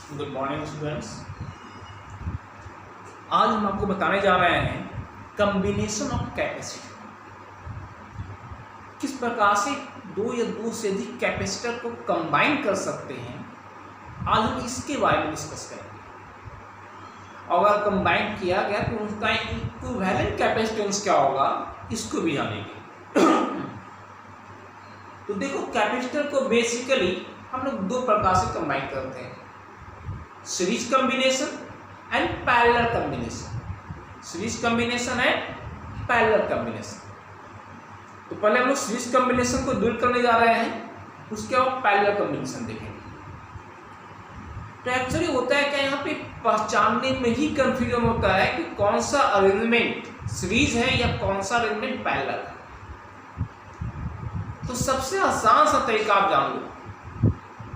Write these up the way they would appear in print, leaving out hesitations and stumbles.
Good morning students. आज हम आपको बताने जा रहे हैं कॉम्बिनेशन ऑफ कैपेसिटर। किस प्रकार से दो या दो से अधिक कैपेसिटर को कंबाइन कर सकते हैं, आज हम इसके बारे में डिस्कस करेंगे। अगर कंबाइन किया गया तो उसका इक्विवेलेंट कैपेसिटेंस क्या होगा, इसको भी जानेंगे। तो देखो, कैपेसिटर को बेसिकली हम लोग दो प्रकार से कंबाइन करते हैं, series combination and parallel combination. Series combination and parallel combination. तो पहले हम लोग सीरीज कॉम्बिनेशन को दूर करने जा रहे हैं, उसके बाद पैरेलल कॉम्बिनेशन देखेंगे। तो एक्चुअली होता है क्या, यहाँ पे पहचानने में ही कंफ्यूजन होता है कि कौन सा अरेंजमेंट सीरीज है या कौन सा अरेंजमेंट पैरेलल है। तो सबसे आसान सा तरीका आप जान लो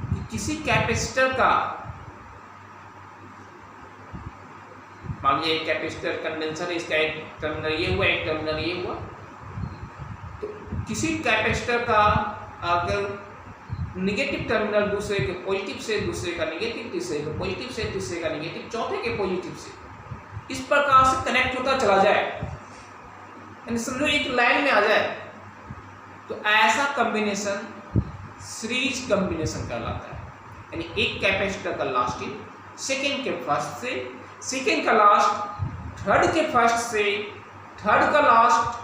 कि किसी कैपेसिटर का, मान लीजिए एक कैपेसिटर कंडेंसर, इसका एक टर्मिनल ये हुआ, एक टर्मिनल ये हुआ। तो किसी कैपेसिटर का अगर नेगेटिव टर्मिनल दूसरे के पॉजिटिव से, दूसरे का नेगेटिव, तीसरे के पॉजिटिव से, तीसरे का नेगेटिव, चौथे के पॉजिटिव से, इस प्रकार से कनेक्ट होता चला जाए, यानी समझो एक लाइन में आ जाए, तो ऐसा कॉम्बिनेशन सीरीज कॉम्बिनेशन कहलाता है। यानी एक कैपेसिटर का लास्ट इन सेकेंड के फर्स्ट से, सेकेंड का लास्ट थर्ड के फर्स्ट से, थर्ड का लास्ट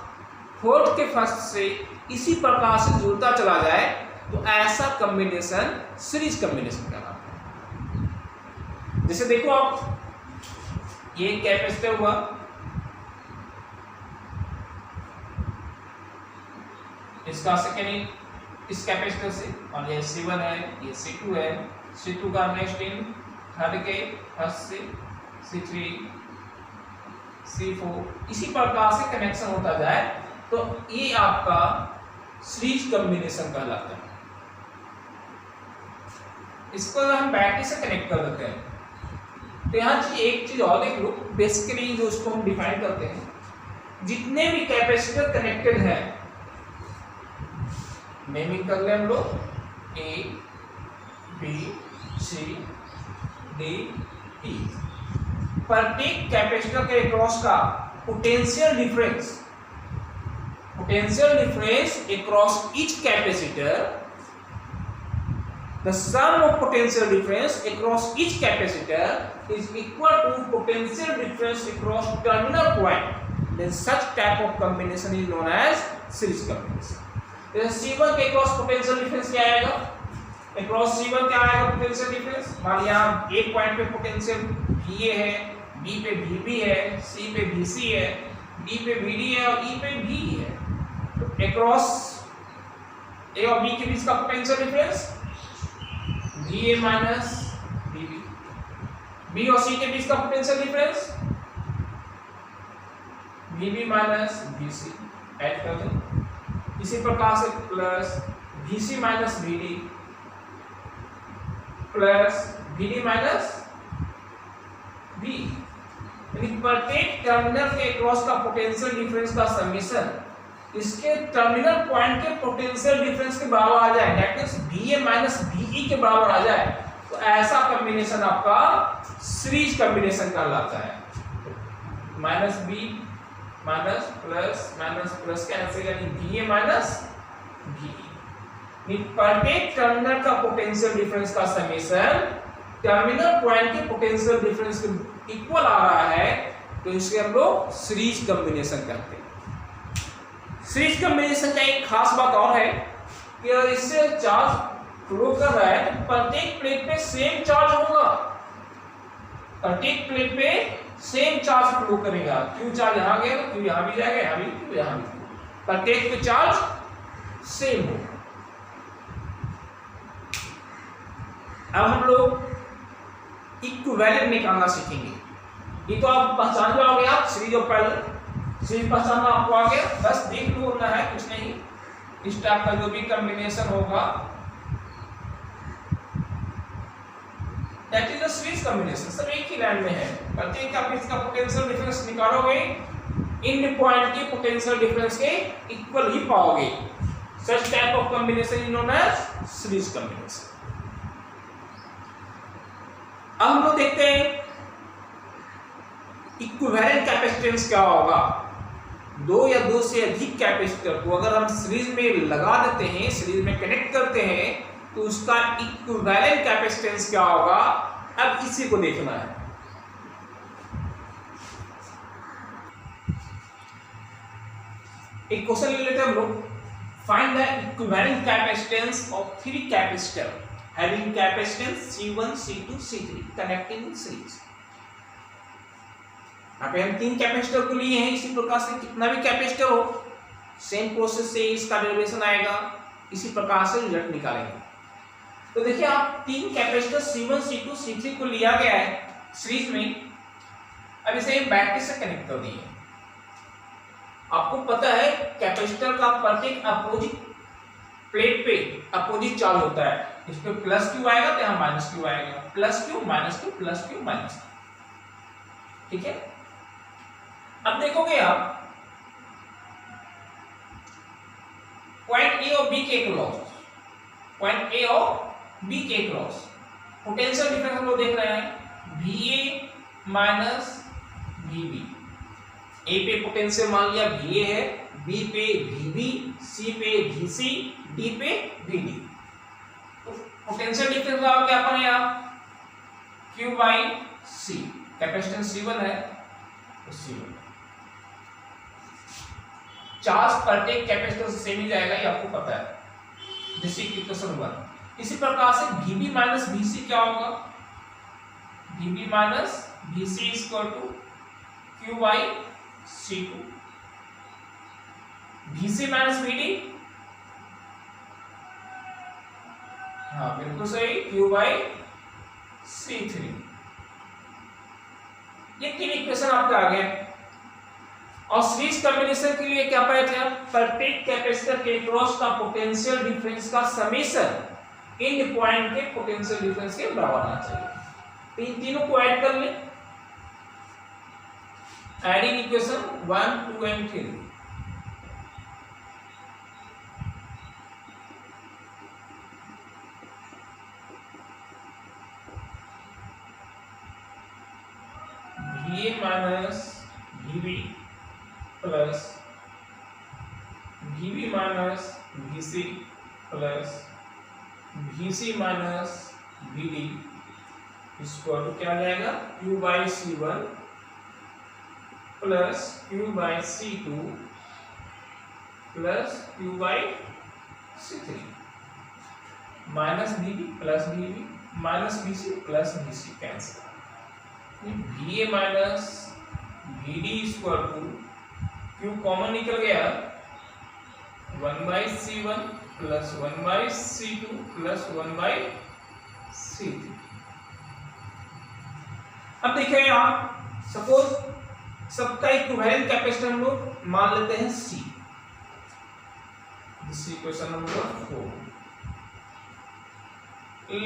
फोर्थ के फर्स्ट से, इसी प्रकार से जुड़ता चला जाए, तो ऐसा कॉम्बिनेशन सीरीज कॉम्बिनेशन कहलाता है। जैसे देखो आप, ये कैपेसिटर हुआ, इसका सेकेंड इस कैपेसिटर से, और ये C1 है, ये C2 है, C2 का नेक्स्ट इन थर्ड के फर्स्ट से, C3, C4, इसी प्रकार से कनेक्शन होता जाए, तो ये आपका सीरीज कॉम्बिनेशन कहलाता है। इसको हम बैटरी से कनेक्ट कर देते हैं। तो यहाँ एक चीज और देख लो, बेसिकली जो उसको हम डिफाइन करते हैं, जितने भी कैपेसिटर कनेक्टेड है, नेमिंग कर ले हम लोग, A, B, C, D, E। प्रत्येक कैपेसिटर के अक्रॉस का potential difference across each capacitor, the sum of potential difference across each capacitor is equal to potential difference across terminal point. Then such type of combination is known as series combination. जैसे C1 के across potential difference क्या आएगा, across C1 क्या आएगा potential difference, मान लिया एक point पे पोटेंशियल VA है, B पे VB है, C पे VC है, D पे VD है और E पे VE है। तो अक्रॉस A और B के बीच का potential difference VA minus VB, B और C के बीच का potential difference VB minus VC add कर दें। इसी प्रकार से plus VC minus VD plus VD minus VE। यानी प्रत्येक टर्मिनल के अक्रॉस का पोटेंशियल डिफरेंस का समेशन इसके टर्मिनल पॉइंट के पोटेंशियल डिफरेंस के बराबर आ जाए, that means VA minus VE के बराबर आ जाए, तो ऐसा कॉम्बिनेशन आपका सीरीज कॉम्बिनेशन कहलाता है। Minus B minus plus cancel, यानी VA माइनस VE। प्रत्येक टर्मिनल का पोटेंशियल डिफरेंस का समेशन टर्मिनल पॉइंट के पोटेंशियल डिफरेंस के इक्वल आ रहा है, तो इसे हम लोग सीरीज कॉम्बिनेशन कहते हैं। सीरीज कॉम्बिनेशन का एक खास बात और है कि अगर इससे चार्ज फ्लो कर रहा है, तो प्रत्येक प्लेट पे सेम चार्ज होगा, प्रत्येक प्लेट पे सेम चार्ज फ्लो करेगा। क्यू चार्ज यहाँ गया तो क्यू यहाँ भी जाएगा, यहाँ भी क्यू यहाँ भी, प्रत्येक पे चार्ज सेम होगा। अब हम लोग इक्विवेलेंट निकालना सीखेंगे। ये तो आप पहचान जाओगे, आप सीरीज और पैरेलल सीरीज पहचानना आपको आ गया, बस देख लो ना है कुछ नहीं। इस टाइप का जो भी कॉम्बिनेशन होगा that is the series combination, सब एक ही लाइन में है। प्रत्येक का बीच का पोटेंशियल डिफरेंस निकालोगे, इन पॉइंट के पोटेंशियल डिफरेंस के इक्वल ही पाओगे। Such type of combination is known as series combination. अब हम लोग देखते हैं इक्विवेलेंट कैपेसिटेंस क्या होगा। दो या दो से अधिक कैपेसिटर को अगर हम सीरीज में लगा देते हैं, सीरीज में कनेक्ट करते हैं, तो उसका इक्विवेलेंट कैपेसिटेंस क्या होगा, अब इसी को देखना है। एक क्वेश्चन ले लेते हैं हम लोग। Find the equivalent capacitance of three capacitor having capacitance C1 C2 C3 connecting in series. यहाँ पे हम तीन कैपेसिटर को लिए हैं, इसी प्रकार से कितना भी कैपेसिटर हो सेम प्रोसेस से इसका डेरिवेशन आएगा, इसी प्रकार से रिजल्ट निकालेंगे। तो देखिए आप तीन कैपेसिटर C1 C2 C3 को लिया गया है सीरीज में। अब इसे बैटरी से कनेक्ट कर दिए। आपको पता है कैपेसिटर का प्रत्येक अपोजिट प्लेट पे अपोजिट चार्ज होता है, इस पे प्लस क्यू आएगा तो यहाँ माइनस क्यू आएगा, plus Q minus Q plus Q minus Q. ठीक है, अब देखोगे आप पॉइंट ए और बी के क्रॉस, पॉइंट ए और बी के क्रॉस पोटेंशियल डिफरेंस हम लोग देख रहे हैं VA माइनस VB। ए पे पोटेंशियल मान लिया VA है, बी पे VB, सी पे VC, डी पे VD। तो पोटेंशियल डिफरेंस का क्या अपन है आप Q by C, capacitance C1 है तो C1। चार्ज प्रत्येक कैपेसिटर से सेम ही जाएगा, ये आपको पता है, दिस इज इक्वेशन 1। इसी प्रकार से VB माइनस VC क्या होगा, VB minus VC is equal to Q by C2। VC minus VD, हाँ बिल्कुल सही, Q बाई C3। ये तीन इक्वेशन आपके आ गए। और सीरीज कॉम्बिनेशन के लिए क्या पाया था, प्रत्येक कैपेसिटर के क्रॉस का पोटेंशियल डिफरेंस का समेशन इन पॉइंट के पोटेंशियल डिफरेंस के बराबर आना चाहिए। तो इन तीनों को ऐड कर ले, adding equation 1 2 and 3। VA minus VB plus VB minus VC plus VC minus VD इसको क्या आ जाएगा, Q by C1 plus Q by C2 plus Q by C3 minus VB plus VB minus VC plus VC cancel. VA minus VD equal to Q common निकल गया 1 by C1 plus 1 by C2 plus 1 by C3। अब देखिए यहाँ suppose सबका equivalent capacitor हम लोग मान लेते हैं C। This equation number 4।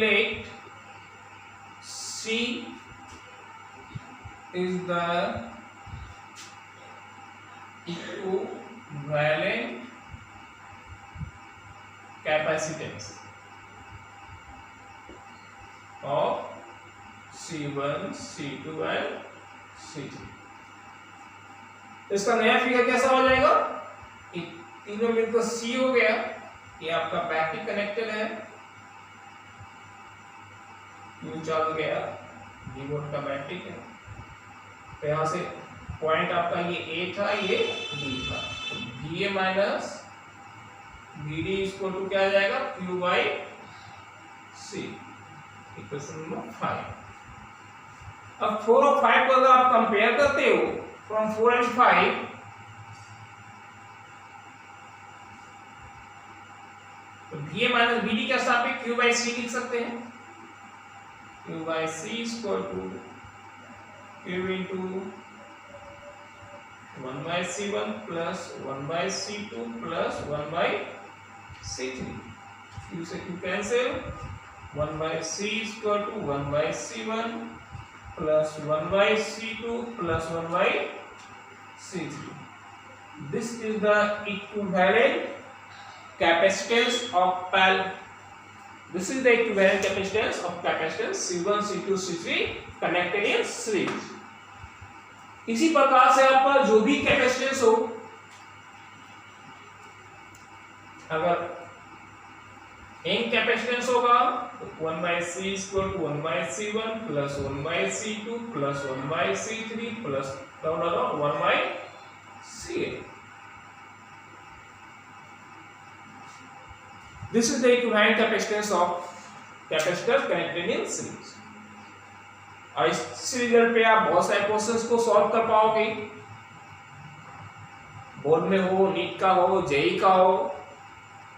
Let C is the equivalent capacitance of C1, C2 and C3। इसका नया फिगर कैसा हो जाएगा, तीनों मिलकर C हो गया, ये आपका बैटरी कनेक्टेड है, Q चालू गया, V वोल्ट का बैटरी है। तो यहाँ से पॉइंट आपका ये A था, ये B था, तो VA minus VD equal to क्या आ जाएगा, Q by C। Equation number 5। अब 4 और 5 को अगर आप कंपेयर करते हो फ्रॉम 4 एंड 5, तो VA माइनस VD के साथ पे Q बाई C लिख सकते हैं। Q by C equal to Q into 1 by C1 plus 1 by C2 plus 1 by C3। Q से Q cancel, 1 by C is equal to 1 by C1 plus 1 by C2 plus 1 by C3। This is the equivalent capacitance of This is the equivalent capacitance of capacitance C1, C2, C3 connected in series. इसी प्रकार से आपका जो भी capacitance हो, अगर n capacitance होगा तो 1/c = 1/c1 + 1/c2 + 1/c3 plus 1/ca. This is the equivalent capacitance of capacitor connected in series. और इस रिजल्ट पे आप बहुत सारे क्वेश्चंस को सॉल्व कर पाओगे, बोर्ड में हो, नीट का हो, जेई का हो,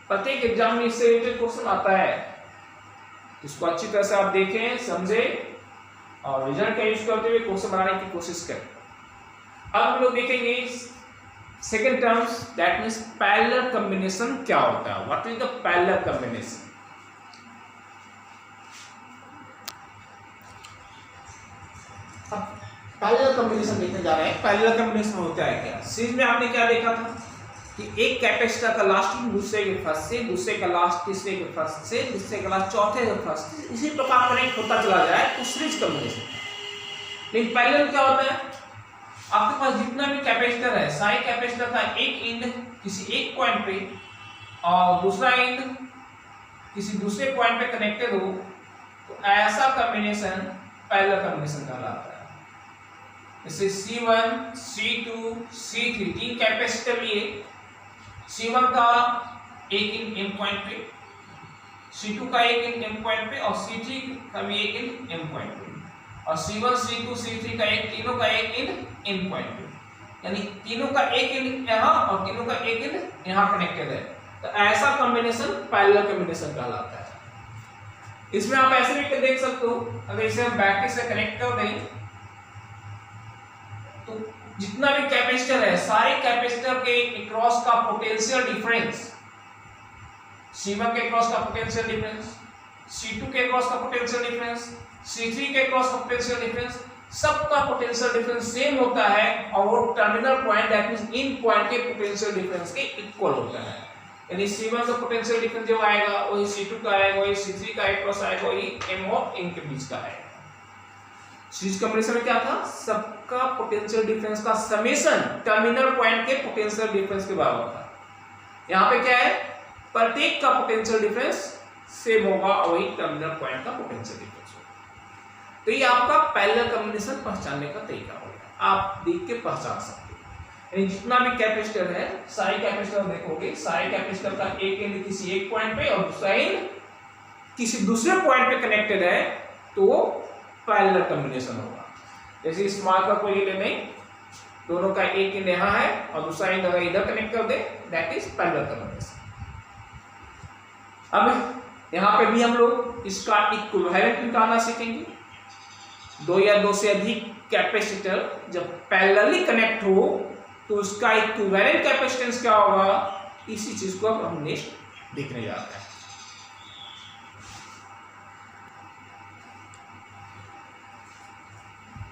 प्रत्येक एग्जाम में इससे रिलेटेड क्वेश्चन आता है। इसको अच्छी तरह से आप देखें, समझें और रिजल्ट का यूज करते हुए क्वेश्चन बनाने की कोशिश करें। अब हम लोग देखेंगे second terms, that means parallel combination क्या होता है। What is the parallel combination? Parallel combination देखने जा रहे हैं। पैरेलल कॉम्बिनेशन होता है क्या? सीरीज में आपने क्या देखा था कि एक कैपेसिटर का लास्ट दूसरे के फर्स्ट से, दूसरे का लास्ट तीसरे के फर्स्ट से, तीसरे का लास्ट चौथे के फर्स्ट से, इसी प्रकार कनेक्ट होता चला जाए तो सीरीज कॉम्बिनेशन। लेकिन पैरेलल क्या होता है? आपके पास जितना भी कैपेसिटर है, सारे कैपेसिटर का एक एंड किसी एक पॉइंट पे और दूसरा एंड किसी दूसरे पॉइंट पे कनेक्टेड हो, तो ऐसा कॉम्बिनेशन पैरेलल कॉम्बिनेशन कहलाता है। जैसे C1, C2, C3 तीन कैपेसिटर लिए, C1 का एक एंड एम पॉइंट पे, C2 का एक एंड एम पॉइंट पे और C3 का भी एक एंड एम पॉइंट पे, और C1, C2, C3 का एक, तीनों का एक एंड एम पॉइंट पे, यानी तीनों का एक एंड यहाँ और तीनों का एक एंड यहाँ कनेक्टेड है। तो ऐसा कॉम्बिनेशन पैरेलल कॉम्बिनेशन कहलाता है। इसमें आप ऐसे भी देख सकते हो, अगर इसे हम बैटरी से कनेक्ट कर दें तो जितना भी कैपेसिटर है, सारे कैपेसिटर के अक्रॉस का पोटेंशियल डिफरेंस, C1 के अक्रॉस का पोटेंशियल डिफरेंस, C2 के अक्रॉस का पोटेंशियल डिफरेंस, C3 के अक्रॉस का पोटेंशियल डिफरेंस, सबका पोटेंशियल डिफरेंस सेम होता है और वो terminal point that means in point के पोटेंशियल डिफरेंस के इक्वल होता है। यानी C1 का पोटेंशियल डिफरेंस जो आएगा वही C2 का आएगा, वही C3 का अक्रॉस आएगा, वही M और N के बीच का आएगा। सीरीज कॉम्बिनेशन में क्या था? सबका पोटेंशियल डिफरेंस का समेशन टर्मिनल पॉइंट के पोटेंशियल डिफरेंस के बराबर था। यहाँ पे क्या है? प्रत्येक का पोटेंशियल डिफरेंस सेम होगा और वही टर्मिनल पॉइंट का पोटेंशियल डिफरेंस होगा। तो ये आपका पैरेलल कॉम्बिनेशन पहचानने का तरीका होगा, आप देख के पहचान सकते हो। यानी जितना भी कैपेसिटर है, सारे कैपेसिटर देखोगे, सारे कैपेसिटर का एक एंड किसी एक पॉइंट पे और दूसरा एंड किसी दूसरे पॉइंट पे कनेक्टेड है, तो पैरेलल कॉम्बिनेशन होगा। जैसे इस मार्कर को ये लेने, दोनों का एक एंड यहाँ है और दूसरा एंड अगर इधर कनेक्ट कर दे, दैट इज पैरेलल कॉम्बिनेशन। अब यहाँ पे भी हम लोग इसका इक्विवेलेंट निकालना सीखेंगे। दो या दो से अधिक कैपेसिटर जब पैरेलली कनेक्ट हो तो उसका इक्विवेलेंट कैपेसिटेंस क्या होगा, इसी चीज को अब हम नेक्स्ट देखने जा रहे हैं।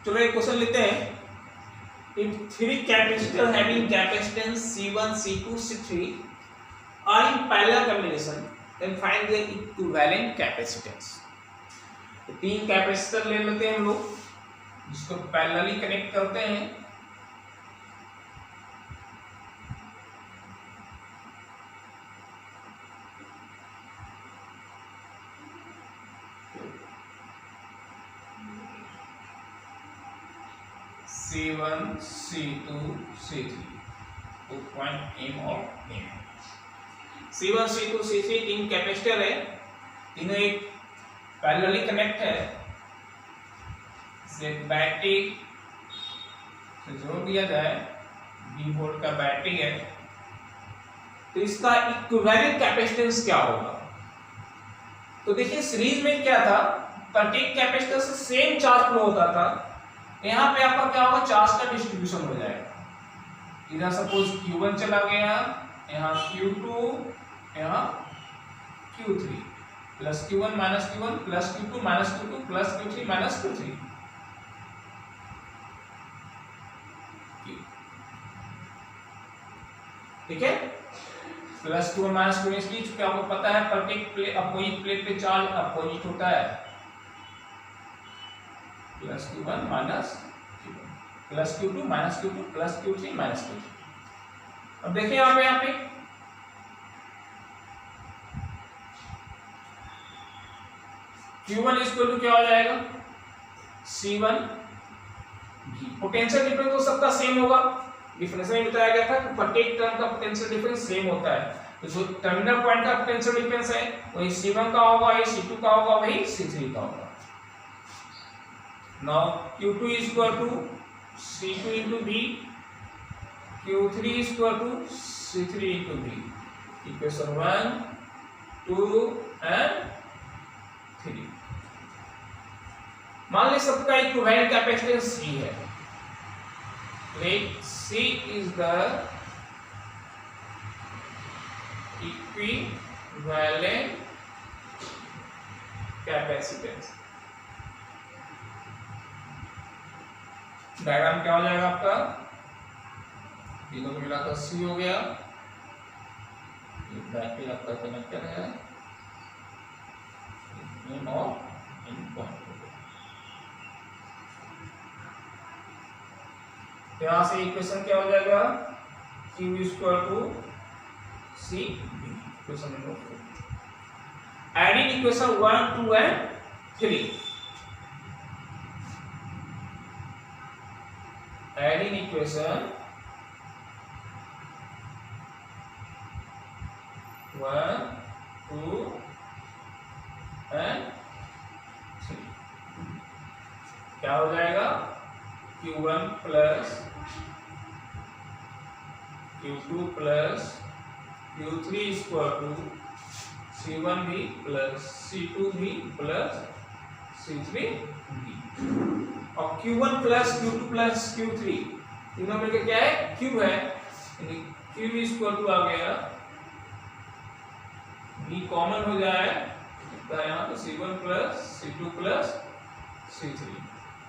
चलो एक क्वेश्चन लेते हैं। If three capacitors having capacitance C1, C2, C3 are in parallel combination, then find the equivalent capacitance. तो तीन कैपेसिटर ले लेते हैं हम लोग, जिसको पैरेलली कनेक्ट करते हैं। C1, C2, C3 तो पॉइंट M और N। C1, C2, C3 तीन कैपेसिटर है, तीनों एक पैरेलली कनेक्ट है। इसे बैटरी से जोड़ दिया जाए, 20 वोल्ट का बैटरी है, तो इसका इक्विवेलेंट कैपेसिटेंस क्या होगा? तो देखिए सीरीज में क्या था, प्रत्येक कैपेसिटर से सेम चार्ज फ्लो होता था। यहाँ पे आपका क्या होगा, चार्ज का डिस्ट्रीब्यूशन हो जाएगा। इधर सपोज Q1 चला गया, यहाँ Q2, यहाँ Q3 plus Q1 minus Q1 plus Q2 minus Q2 plus Q3 minus Q3। ठीक है, प्लस Q1 माइनस Q1 इसलिए चूंकि आपको पता है प्रत्येक अपोजिट प्लेट पे चार्ज अपोजिट होता है। Plus Q1 minus Q1 plus Q2 minus Q2 plus Q3 minus Q3। अब देखिए यहाँ पे Q1 इक्वल टू क्या हो जाएगा, C1 V। पोटेंशियल डिफरेंस तो सबका सेम होगा, डिफरेंस में बताया गया था कि प्रत्येक टर्म का पोटेंशियल डिफरेंस सेम होता है। तो जो टर्मिनल पॉइंट का पोटेंशियल डिफरेंस है वही C1 का होगा, वही C2 का होगा, वही C3 का होगा। Now Q2 equal to C2 into V, Q3 equal to C3 into V। Equation 1, 2 and 3। मान ली सबका इक्विवेलेंट कैपेसिटेंस C है। Let C is the equivalent capacitance। Diagram क्या हो जाएगा आपका, तीनों को मिलाकर C हो गया, बैटरी आपका कनेक्टर है और यहां से इक्वेशन क्या हो जाएगा, Q equal to C V। Equation number 4। Adding equation 1, 2 and 3। Adding equation 1, 2 and 3 क्या हो जाएगा, Q1 plus Q2 plus Q3 equal to C1V plus C2V plus C3V। और Q1 plus Q2 plus Q3 तीनों मिलकर क्या है, Q है, यानी Q इक्वल टू आ गया, V कॉमन हो जाए तो यहाँ पे C1 plus C2 plus C3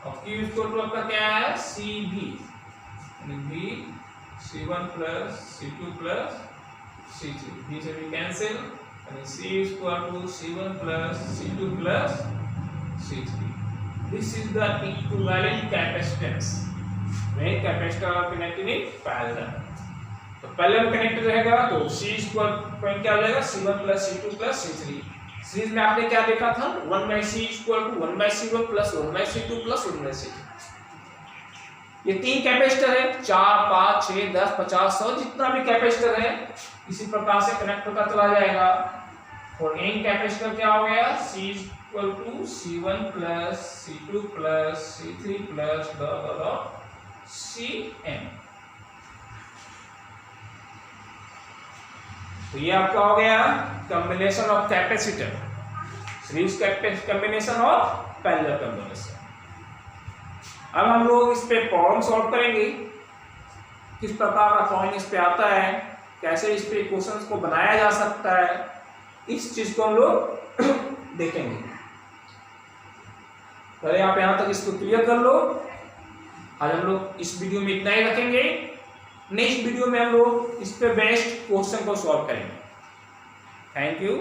और Q इक्वल टू आपका क्या है, CV, यानी V C1 plus C2 plus C3। V से भी कैंसिल, यानी C equal to C1 plus C2 plus C3। This is the equivalent capacitance when capacitor are connected in parallel। तो parallel connected रहेगा तो C इक्वल पॉइंट क्या हो जाएगा, C1 plus C2 plus C3। Series में आपने क्या देखा था, 1/C equal to 1/C1 plus 1/C2 plus 1/C3। ये तीन कैपेसिटर है, 4, 5, 6, 10, 50, 100 जितना भी कैपेसिटर है इसी प्रकार से कनेक्ट होता चला जाएगा। और एन कैपेसिटर क्या हो गया, C equal to C1 plus C2 plus C3 plus Cn। तो ये आपका हो गया combination of capacitor, series combination और पैरेलल कॉम्बिनेशन। अब हम लोग इस पे प्रॉब्लम सॉल्व करेंगे, किस प्रकार का प्रॉब्लम इस पे आता है, कैसे इस पे क्वेश्चंस को बनाया जा सकता है, इस चीज को हम लोग देखेंगे। पहले आप यहां तक इसको क्लियर कर लो। आज हम लोग इस वीडियो में इतना ही रखेंगे, नेक्स्ट वीडियो में हम लोग इस पे बेस्ड क्वेश्चन को सॉल्व करेंगे। Thank you.